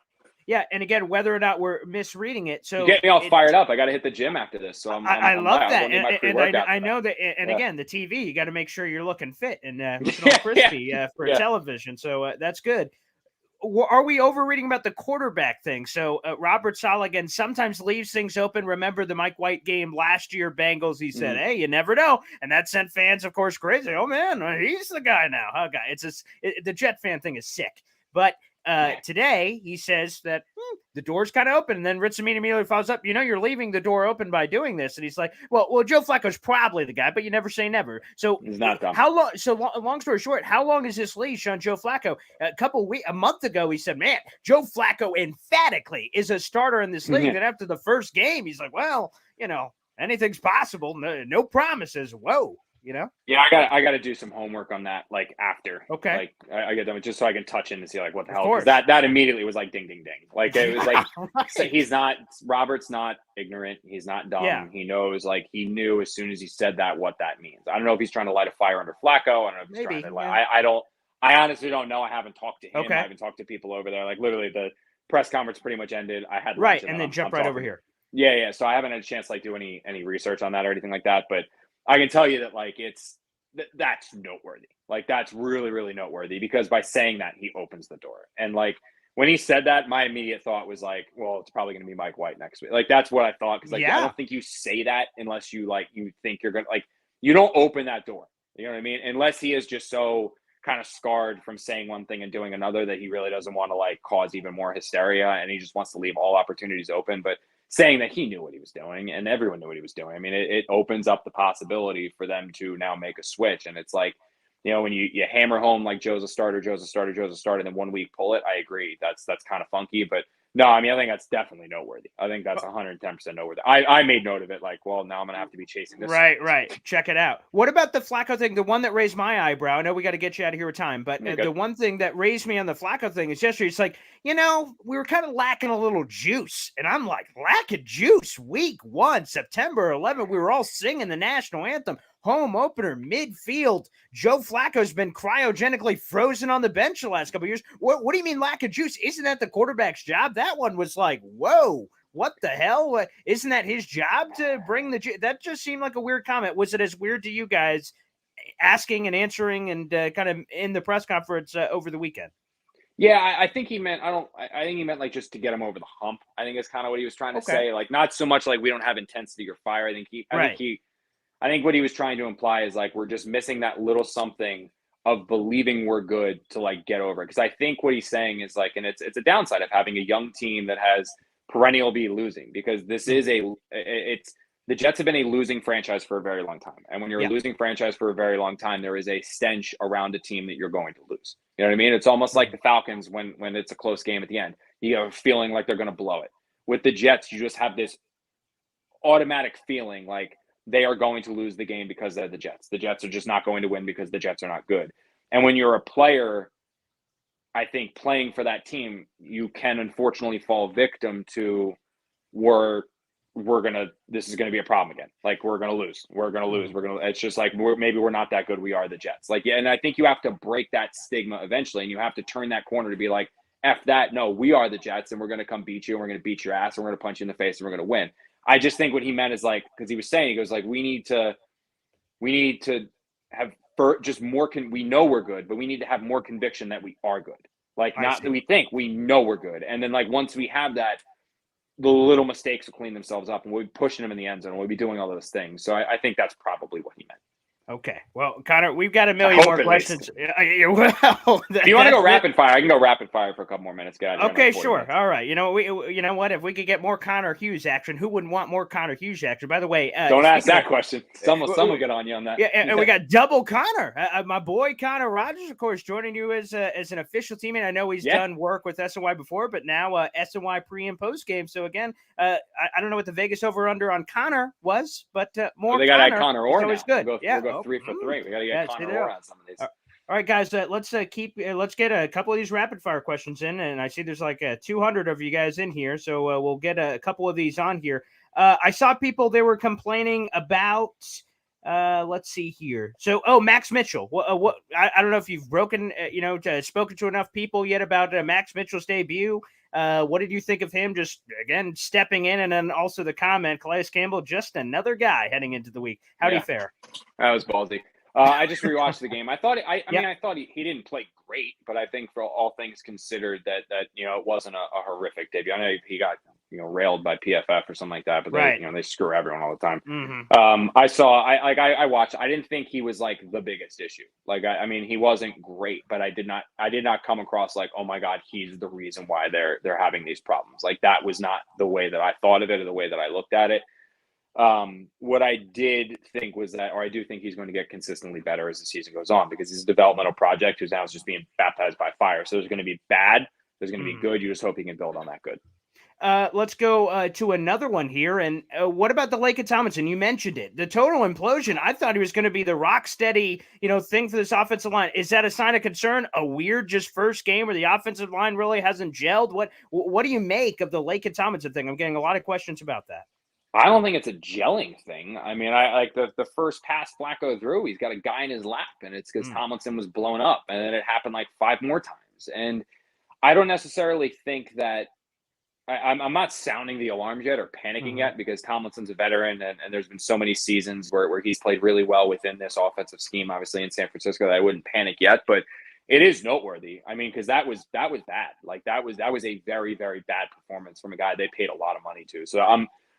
Yeah, and again, whether or not we're misreading it. So get me all fired up. I got to hit the gym after this. So I love that. And I know that. And again, the TV, you got to make sure you're looking fit and looking all crispy for television. So that's good. Are we overreading about the quarterback thing? So Robert Saleh again sometimes leaves things open. Remember the Mike White game last year, Bengals. He said, "Hey, you never know," and that sent fans, of course, crazy. Oh man, he's the guy now. Okay, the Jet fan thing is sick. But today he says that the door's kind of open, and then Ritzamine immediately follows up. You know, you're leaving the door open by doing this, and he's like, "Well, Joe Flacco's probably the guy, but you never say never." So he's not dumb. How long? So long story short, how long is this leash on Joe Flacco? A month ago, he said, "Man, Joe Flacco emphatically is a starter in this league." And after the first game, he's like, "Well, you know, anything's possible. No promises." Whoa. You know? Yeah, I got to do some homework on that, like after. Okay. Like I get them just so I can touch in and see like what the hell. Because that immediately was like ding ding ding. Like it was like right. Robert's not ignorant. He's not dumb. Yeah. He knows, like he knew as soon as he said that what that means. I don't know if he's trying to light a fire under Flacco. I don't know if he's trying to I honestly don't know. I haven't talked to him. Okay. I haven't talked to people over there. Like literally the press conference pretty much ended. I had right, and then jump right over here. Yeah. So I haven't had a chance to like do any research on that or anything like that, but I can tell you that like that's noteworthy. Like that's really, really noteworthy because by saying that he opens the door. And like when he said that, my immediate thought was like, well, it's probably going to be Mike White next week. Like that's what I thought because like I don't think you say that unless you think you're going to like you don't open that door. You know what I mean? Unless he is just so kind of scarred from saying one thing and doing another that he really doesn't want to like cause even more hysteria and he just wants to leave all opportunities open. But saying that he knew what he was doing and everyone knew what he was doing. I mean, it opens up the possibility for them to now make a switch. And it's like, you know, when you hammer home like Joe's a starter, and then 1 week pull it, I agree. That's kind of funky. But No, I mean, I think that's definitely noteworthy. I think that's 110% noteworthy. I made note of it. Like, well, now I'm going to have to be chasing this. Right. Check it out. What about the Flacco thing? The one that raised my eyebrow. I know we got to get you out of here with time, but the one thing that raised me on the Flacco thing is yesterday. It's like, we were kind of lacking a little juice. And I'm like, lacking juice. Week 1, September 11th, we were all singing the national anthem. Home opener, midfield. Joe Flacco's been cryogenically frozen on the bench the last couple of years. What do you mean lack of juice? Isn't that the quarterback's job? That one was like, whoa, what the hell? Isn't that his job to bring the juice? That just seemed like a weird comment. Was it as weird to you guys asking and answering and kind of in the press conference over the weekend? Yeah, I think he meant, I think he meant like just to get him over the hump. I think is kind of what he was trying to say. Like, not so much like we don't have intensity or fire. I think what he was trying to imply is like we're just missing that little something of believing we're good to like get over it. Because I think what he's saying is like, and it's a downside of having a young team that has perennial be losing, because this is the Jets have been a losing franchise for a very long time. And when you're a losing franchise for a very long time, there is a stench around a team that you're going to lose. You know what I mean? It's almost like the Falcons when it's a close game at the end. You have a feeling like they're going to blow it. With the Jets, you just have this automatic feeling like they are going to lose the game because they're the Jets. The Jets are just not going to win because the Jets are not good. And when you're a player, I think playing for that team, you can unfortunately fall victim to this is going to be a problem again. Like, we're going to lose. It's just like, maybe we're not that good. We are the Jets. Like, yeah. And I think you have to break that stigma eventually. And you have to turn that corner to be like, F that. No, we are the Jets and we're going to come beat you. And we're going to beat your ass. And we're going to punch you in the face and we're going to win. I just think what he meant is like, because he was saying, he goes like, we need to have just more. We know we're good, but we need to have more conviction that we are good. Like, not that we think, we know we're good. And then like, once we have that, the little mistakes will clean themselves up and we'll be pushing them in the end zone. We'll be doing all those things. So I think that's probably what he meant. Okay. Well, Connor, we've got a million more questions. If you want to go rapid fire, I can go rapid fire for a couple more minutes. Okay, sure. All right. You know what? If we could get more Connor Hughes action, who wouldn't want more Connor Hughes action? By the way, don't ask that question. Someone will get on you on that. Yeah, and we got double Connor. My boy Connor Rogers, of course, joining you as an official teammate. I know he's done work with SNY before, but now SNY pre and post game. So again, I don't know what the Vegas over under on Connor was, but more. They got to add Connor Orr. Always good. We'll go 3 for 3. We got to get Connor Orr on some of these. All right, guys, let's get a couple of these rapid fire questions in, and I see there's like 200 of you guys in here, so we'll get a couple of these on here. I saw people, they were complaining about. Let's see here. So, Max Mitchell. What? I don't know if you've spoken to enough people yet about Max Mitchell's debut. What did you think of him just, again, stepping in? And then also the comment, Calais Campbell, just another guy heading into the week. How do you fare? That was ballsy. I just rewatched the game. I thought he didn't play great, but I think for all things considered that it wasn't a horrific debut. I know he got railed by PFF or something like that, but they screw everyone all the time. Mm-hmm. I watched. I didn't think he was like the biggest issue. Like, I mean, he wasn't great, but I did not come across like, oh my God, he's the reason why they're having these problems. Like, that was not the way that I thought of it or the way that I looked at it. What I did think was that, or I do think he's going to get consistently better as the season goes on, because he's a developmental project who's now just being baptized by fire. So there's going to be bad, there's going to be good. You just hope he can build on that good. Let's go to another one here. And what about the Laken Tomlinson? You mentioned it. The total implosion. I thought he was going to be the rock steady, thing for this offensive line. Is that a sign of concern? A weird just first game where the offensive line really hasn't gelled? What do you make of the Laken Tomlinson thing? I'm getting a lot of questions about that. I don't think it's a gelling thing. I mean, I like the first pass Flacco threw, he's got a guy in his lap, and it's because Tomlinson was blown up, and then it happened like 5 more times. And I don't necessarily think that I'm not sounding the alarms yet or panicking yet, because Tomlinson's a veteran, and there's been so many seasons where he's played really well within this offensive scheme, obviously in San Francisco, that I wouldn't panic yet. But it is noteworthy. I mean, because that was bad. Like, that was a very, very bad performance from a guy they paid a lot of money to. So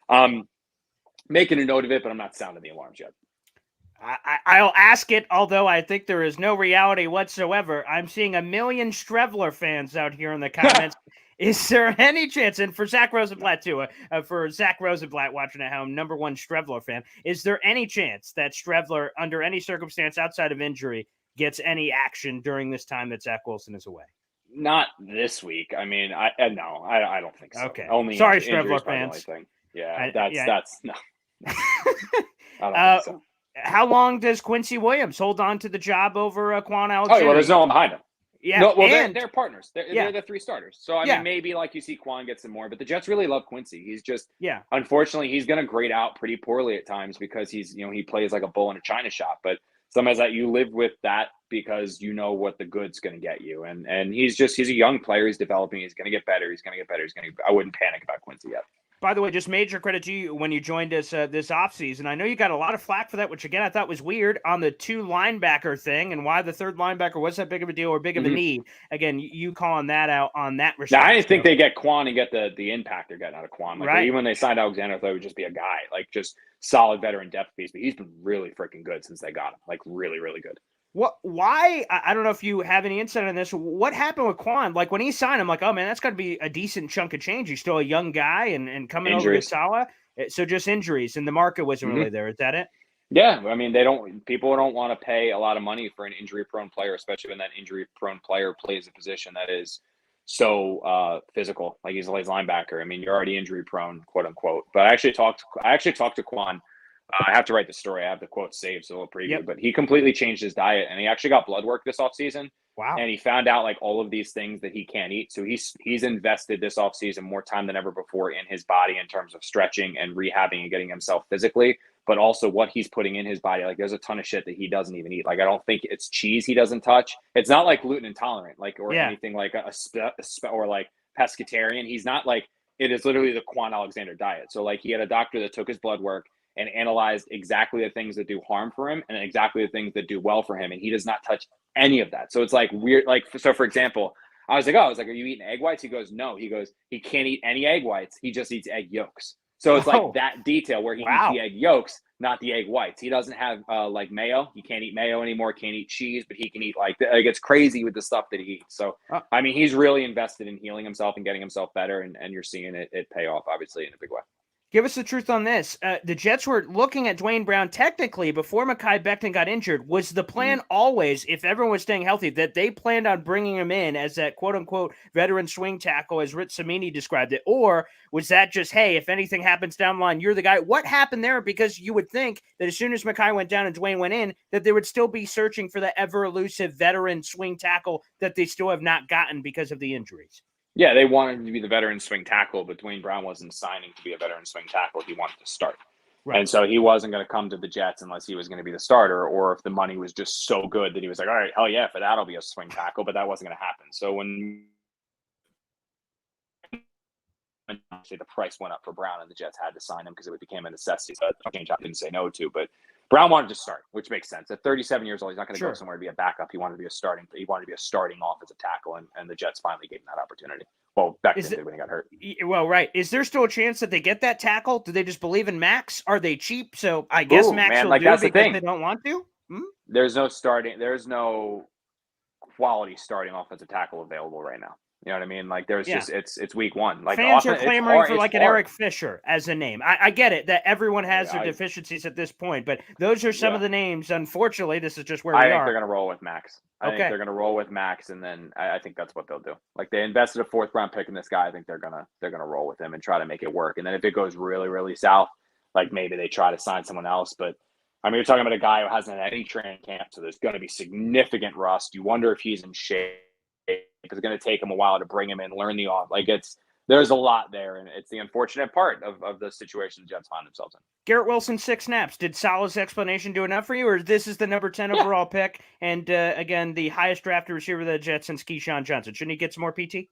I'm making a note of it, but I'm not sounding the alarms yet. I'll ask it, although I think there is no reality whatsoever. I'm seeing 1 million Strevler fans out here in the comments. Is there any chance, and for Zach Rosenblatt too, for Zach Rosenblatt watching at home, #1 Strevler fan, is there any chance that Strevler, under any circumstance outside of injury, gets any action during this time that Zach Wilson is away? Not this week. I mean, no, I don't think so. Okay. Only Sorry, injury is Strevler probably the only fans. thing. Yeah, that's no. I don't uh, think so. how long does Quincy Williams hold on to the job over Quan Oh, Alexander? well, there's no one behind him. Yeah. No, well, and they're partners. They're the three starters. So I mean, maybe like you see Quan get some more, but the Jets really love Quincy. He's just unfortunately he's going to grade out pretty poorly at times because he's he plays like a bull in a china shop. But sometimes that you live with that because you know what the good's going to get you. And he's a young player. He's developing. He's going to get better. I wouldn't panic about Quincy yet. By the way, just major credit to you when you joined us this offseason. I know you got a lot of flack for that, which, again, I thought was weird on the 2 linebacker thing and why the 3rd linebacker was that big of a deal or big of a need. Again, you calling that out on that respect. Now, I didn't think they get Quan and get the impact they're getting out of Quan. Like, right. Even when they signed Alexander, I thought it would just be a guy, like just solid veteran depth piece. But he's been really freaking good since they got him. Like, really, really good. Why? I don't know if you have any insight on this. What happened with Quan? Like when he signed, I'm like, oh man, that's got to be a decent chunk of change. He's still a young guy and coming over to Saleh. So just injuries and the market wasn't really there. Is that it? Yeah. I mean, people don't want to pay a lot of money for an injury prone player, especially when that injury prone player plays a position that is so physical. Like he's a linebacker. I mean, you're already injury prone, quote unquote. But I actually talked to Quan. I have to write the story. I have the quote saved, so a little preview. But he completely changed his diet, and he actually got blood work this offseason. Wow. And he found out like all of these things that he can't eat. So he's invested this offseason more time than ever before in his body in terms of stretching and rehabbing and getting himself physically, but also what he's putting in his body. Like there's a ton of shit that he doesn't even eat. Like I don't think it's cheese he doesn't touch. It's not like gluten intolerant, like or anything like or like pescatarian. He's not like it is literally the Quan Alexander diet. So like he had a doctor that took his blood work and analyzed exactly the things that do harm for him and exactly the things that do well for him. And he does not touch any of that. So it's like weird. Like, so for example, I was like, are you eating egg whites? He goes, no. He goes, he can't eat any egg whites. He just eats egg yolks. So it's like that detail where he eats the egg yolks, not the egg whites. He doesn't have like mayo. He can't eat mayo anymore. Can't eat cheese, but he can eat like it's crazy with the stuff that he eats. So, I mean, he's really invested in healing himself and getting himself better. And you're seeing it pay off, obviously, in a big way. Give us the truth on this. The Jets were looking at Duane Brown technically before Mekhi Becton got injured. Was the plan always, if everyone was staying healthy, that they planned on bringing him in as that quote-unquote veteran swing tackle, as Rich Samini described it? Or was that just, hey, if anything happens down the line, you're the guy? What happened there? Because you would think that as soon as Mekhi went down and Duane went in, that they would still be searching for the ever-elusive veteran swing tackle that they still have not gotten because of the injuries. Yeah, they wanted him to be the veteran swing tackle, but Duane Brown wasn't signing to be a veteran swing tackle. He wanted to start. Right. And so he wasn't going to come to the Jets unless he was going to be the starter, or if the money was just so good that he was like, all right, hell yeah, for that I'll be a swing tackle, but that wasn't going to happen. So when the price went up for Brown and the Jets had to sign him because it became a necessity. So that's a change I didn't say no to, but Brown wanted to start, which makes sense. At 37 years old, he's not going to go somewhere to be a backup. He wanted to be a starting offensive tackle, and the Jets finally gave him that opportunity. Well, Becton did when he got hurt. Well, right. Is there still a chance that they get that tackle? Do they just believe in Max? Are they cheap? So I guess Max will do because they don't want to. There's no quality starting offensive tackle available right now. You know what I mean? Like there's just it's week one. Like fans are clamoring for like an Eric Fisher as a name. I get it that everyone has their deficiencies at this point, but those are some of the names. Unfortunately, this is just where we are. I think they're gonna roll with Max. I think they're gonna roll with Max, and then I think that's what they'll do. Like they invested a 4th round pick in this guy. I think they're gonna roll with him and try to make it work. And then if it goes really, really south, like maybe they try to sign someone else. But I mean, you're talking about a guy who hasn't had any training camp, so there's going to be significant rust. You wonder if he's in shape. It's going to take him a while to bring him in, learn the off. Like there's a lot there, and it's the unfortunate part of the situation the Jets find themselves in. Garrett Wilson, 6 snaps. Did Saleh's explanation do enough for you, or this is the number 10 overall pick, and again the highest drafted receiver of the Jets since Keyshawn Johnson? Shouldn't he get some more PT?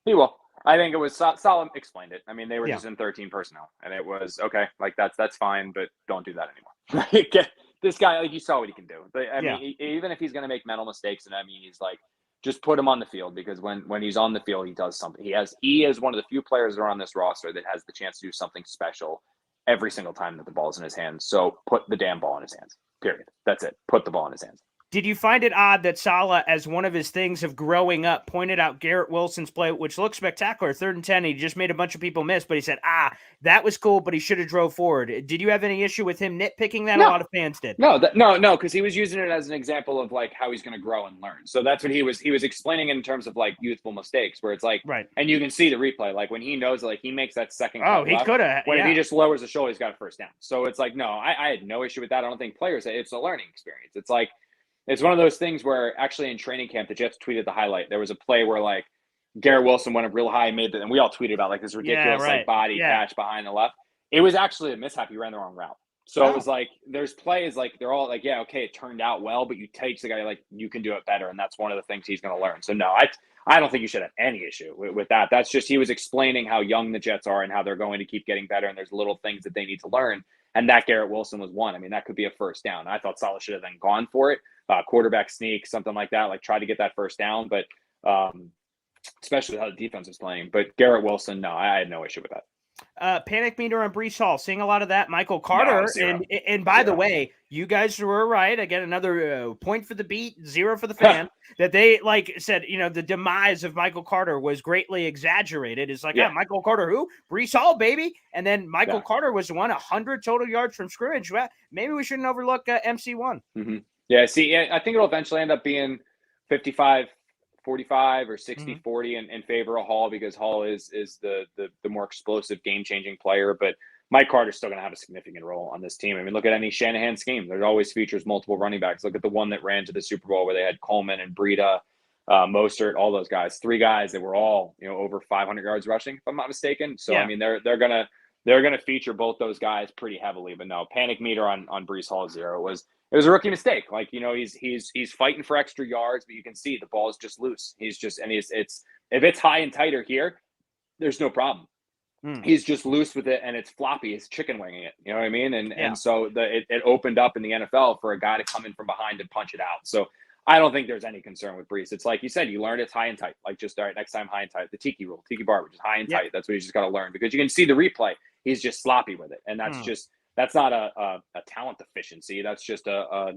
He will. I think it was Saleh explained it. I mean, they were just in 13 personnel, and it was okay. Like that's fine, but don't do that anymore. This guy, like you saw what he can do. But I mean, even if he's going to make mental mistakes, and I mean, he's like. Just put him on the field because when he's on the field, he does something. He is one of the few players that are on this roster that has the chance to do something special every single time that the ball's in his hands. So put the damn ball in his hands. Period. That's it. Put the ball in his hands. Did you find it odd that Saleh, as one of his things of growing up, pointed out Garrett Wilson's play, which looked spectacular, 3rd and 10, he just made a bunch of people miss, but he said, that was cool, but he should have drove forward. Did you have any issue with him nitpicking that? No. A lot of fans did. No, because he was using it as an example of like how he's going to grow and learn. So that's what he was explaining in terms of like youthful mistakes, where it's like, right. And you can see the replay, like when he knows, like he makes that second. He could have. When he just lowers the shoulder, he's got a first down. So it's like, no, I had no issue with that. I don't think players. It's a learning experience. It's like, it's one of those things where actually in training camp, the Jets tweeted the highlight. There was a play where like Garrett Wilson went up real high, and we all tweeted about like this ridiculous like body catch behind the left. It was actually a mishap. He ran the wrong route. So it was like, there's plays like they're all like, yeah, okay, it turned out well, but you teach the guy like you can do it better, and that's one of the things he's going to learn. So no, I don't think you should have any issue with that. That's just he was explaining how young the Jets are and how they're going to keep getting better, and there's little things that they need to learn. And that Garrett Wilson was one. I mean, that could be a first down. I thought Saleh should have then gone for it, quarterback sneak, something like that, like try to get that first down. But especially how the defense was playing. But Garrett Wilson, no, I had no issue with that. Panic meter on Breece Hall, seeing a lot of that. Michael Carter, and by the way, you guys were right. Again, another point for the beat, 0 for the fan. That they like said, the demise of Michael Carter was greatly exaggerated. It's like, Michael Carter, who? Breece Hall, baby. And then Michael Carter was the one, 100 total yards from scrimmage. Well, maybe we shouldn't overlook MC1. Mm-hmm. Yeah, see, I think it'll eventually end up being 55-45 or 60-40 in favor of Hall, because Hall is the more explosive, game-changing player. But Mike Carter's still going to have a significant role on this team. I mean, look at any Shanahan scheme. There always features multiple running backs. Look at the one that ran to the Super Bowl where they had Coleman and Breida, Mostert, all those guys. 3 guys that were all over 500 yards rushing, if I'm not mistaken. So I mean, they're gonna feature both those guys pretty heavily. But no, panic meter on Breece Hall 0 it was a rookie mistake. Like, he's fighting for extra yards, but you can see the ball is just loose. If it's high and tighter here, there's no problem. He's just loose with it, and it's floppy. It's chicken winging it. You know what I mean? And so it opened up in the NFL for a guy to come in from behind and punch it out. So I don't think there's any concern with Breece. It's like you said, you learned it's high and tight. Like, just, all right, next time high and tight. The Tiki rule, Tiki bar, which is high and tight. That's what you just got to learn, because you can see the replay. He's just sloppy with it, and that's not a talent deficiency. That's just a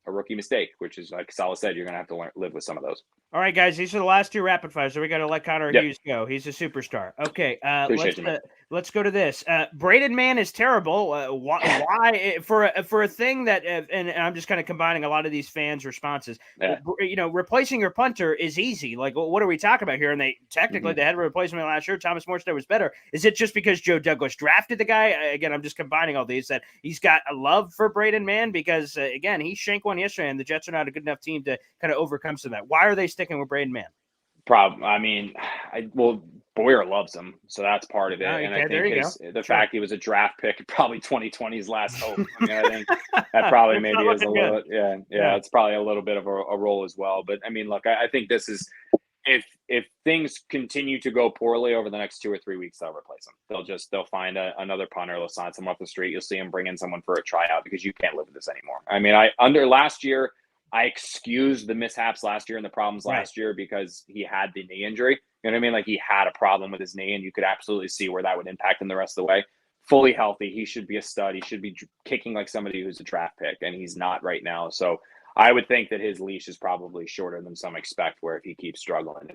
rookie mistake, which is, like Saleh said, you're going to have to live with some of those. All right, guys, these are the last 2 rapid fires, so we got to let Connor Hughes go. He's a superstar. Okay, let's go to this. Braden Mann is terrible. Why for a thing that, and I'm just kind of combining a lot of these fans' responses. Replacing your punter is easy. Like, what are we talking about here? And they technically they had a replacement last year. Thomas Morstead was better. Is it just because Joe Douglas drafted the guy? Again, I'm just combining all these, that he's got a love for Braden Mann, because again, he shanked one yesterday, and the Jets are not a good enough team to kind of overcome some of that. Why are they sticking with Braden Mann? I mean, Boyer loves him, so that's part of it. And I think the fact he was a draft pick, probably 2020's last hope. I mean, I think that probably maybe is a little, it's probably a little bit of a role as well. But I mean, look, I think this is, if things continue to go poorly over the next 2 or 3 weeks, they'll replace him. They'll find another punter. They'll sign someone off the street. You'll see him bring in someone for a tryout, because you can't live with this anymore. I mean, last year, I excused the mishaps last year and the problems last year because he had the knee injury. You know what I mean? Like, he had a problem with his knee, and you could absolutely see where that would impact him the rest of the way. Fully healthy, he should be a stud. He should be kicking like somebody who's a draft pick, and he's not right now. So I would think that his leash is probably shorter than some expect, where if he keeps struggling,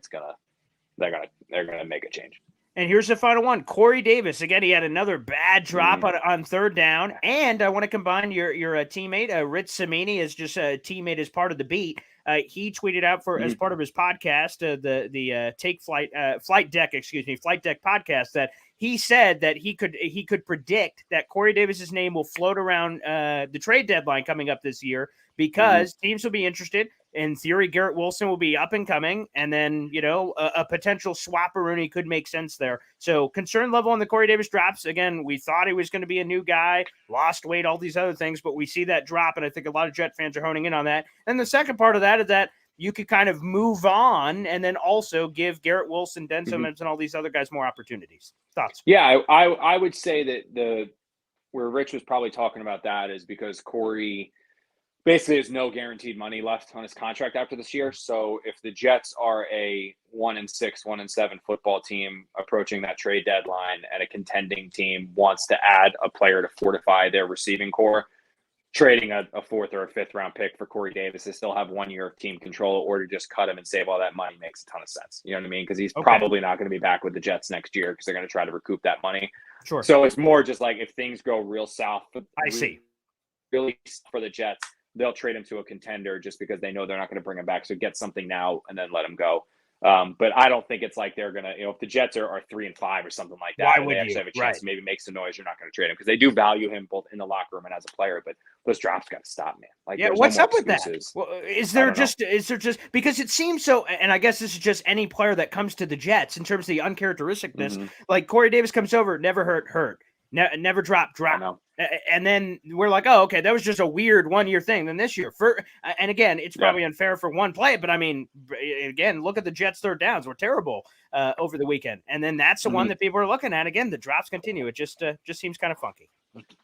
they're gonna make a change. And here's the final one. Corey Davis. Again, he had another bad drop on 3rd down. And I want to combine your teammate, Rich Samini, is just a teammate as part of the beat. He tweeted out as part of his podcast, the Flight Deck podcast, that he said that he could predict that Corey Davis's name will float around the trade deadline coming up this year, because teams will be interested. In theory, Garrett Wilson will be up and coming, and then, a potential swap-a-rooney could make sense there. So concern level on the Corey Davis drops. Again, we thought he was going to be a new guy, lost weight, all these other things, but we see that drop, and I think a lot of Jet fans are honing in on that. And the second part of that is that you could kind of move on and then also give Garrett Wilson, Denzel Mims, and all these other guys more opportunities. Thoughts? Yeah, I would say that where Rich was probably talking about that is because Corey basically there's no guaranteed money left on his contract after this year. So if the Jets are a 1-6, 1-7 football team approaching that trade deadline, and a contending team wants to add a player to fortify their receiving core, trading a 4th or a 5th round pick for Corey Davis to still have 1 year of team control, or to just cut him and save all that money makes a ton of sense. You know what I mean? Because he's probably not going to be back with the Jets next year because they're going to try to recoup that money. Sure. So it's more just like if things go real south, really for the Jets, they'll trade him to a contender just because they know they're not going to bring him back. So get something now and then let him go. But I don't think it's like they're going to, if the Jets are 3-5 or something like that, why would they actually you? have a chance to maybe make some noise, you're not going to trade him because they do value him both in the locker room and as a player. But those drops got to stop, man. Like, what's no up with that? Well, is there just because it seems so, and I guess this is just any player that comes to the Jets in terms of the uncharacteristicness. Like Corey Davis comes over, never hurt. Never drop. And then we're like, oh, okay, that was just a weird 1 year thing. Then this year, and again, it's probably unfair for one play, but I mean, again, look at the Jets' third downs were terrible over the weekend, and then that's the one that people are looking at. Again, the drops continue. It just seems kind of funky.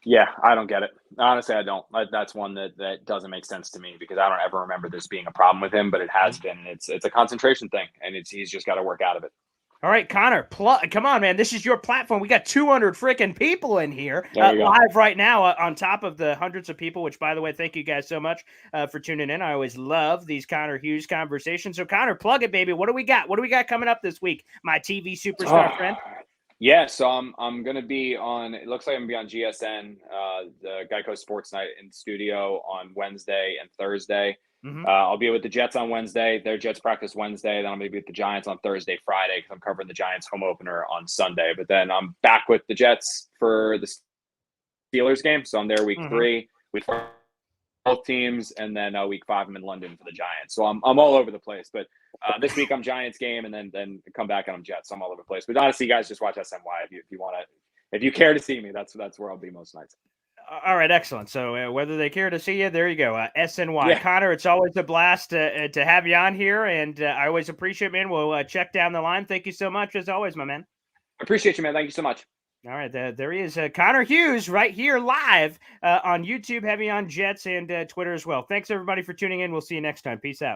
Yeah, I don't get it. Honestly, I don't. That's one that doesn't make sense to me because I don't ever remember this being a problem with him, but it has been. It's a concentration thing, and he's just got to work out of it. All right, Connor, come on, man. This is your platform. We got 200 freaking people in here live right now on top of the hundreds of people, which, by the way, thank you guys so much for tuning in. I always love these Connor Hughes conversations. So, Connor, plug it, baby. What do we got? What do we got coming up this week, my TV superstar friend? Yeah, so I'm going to be on, it looks like I'm going to be on GSN, the Geico Sports Night in studio on Wednesday and Thursday. I'll be with the Jets on Wednesday. Their Jets practice Wednesday. Then I'm going to be with the Giants on Thursday, Friday, because I'm covering the Giants home opener on Sunday. But then I'm back with the Jets for the Steelers game. So I'm there week 3, week 4, both teams, and then week 5 I'm in London for the Giants. So I'm all over the place. But this week I'm Giants game, and then come back and I'm Jets. So I'm all over the place. But honestly, you guys just watch SNY if you want to. If you care to see me, that's where I'll be most nights. All right, excellent. So whether they care to see you, there you go. SNY. Yeah. Connor, it's always a blast to have you on here, and I always appreciate it, man. We'll check down the line. Thank you so much, as always, my man. Appreciate you, man. Thank you so much. All right, there he is. Connor Hughes right here live on YouTube, heavy on Jets, and Twitter as well. Thanks, everybody, for tuning in. We'll see you next time. Peace out.